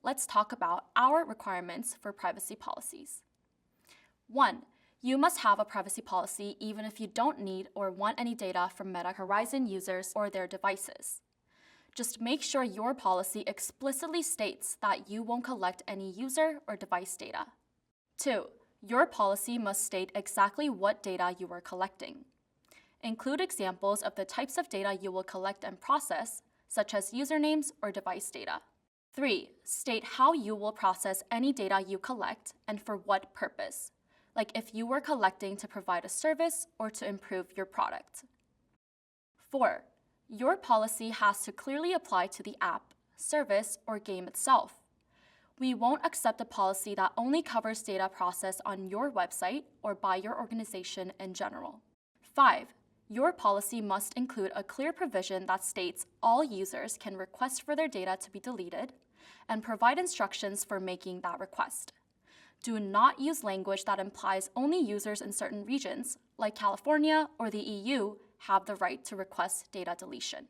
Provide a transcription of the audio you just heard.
let's talk about our requirements for privacy policies. 1. You must have a privacy policy even if you don't need or want any data from Meta Horizon users or their devices. Just make sure your policy explicitly states that you won't collect any user or device data. 2. Your policy must state exactly what data you are collecting. Include examples of the types of data you will collect and process, such as usernames or device data. 3. State how you will process any data you collect and for what purpose, like if you were collecting to provide a service or to improve your product. 4. Your policy has to clearly apply to the app, service, or game itself. We won't accept a policy that only covers data processed on your website or by your organization in general. 5. Your policy must include a clear provision that states all users can request for their data to be deleted and provide instructions for making that request. Do not use language that implies only users in certain regions, like California or the EU, have the right to request data deletion.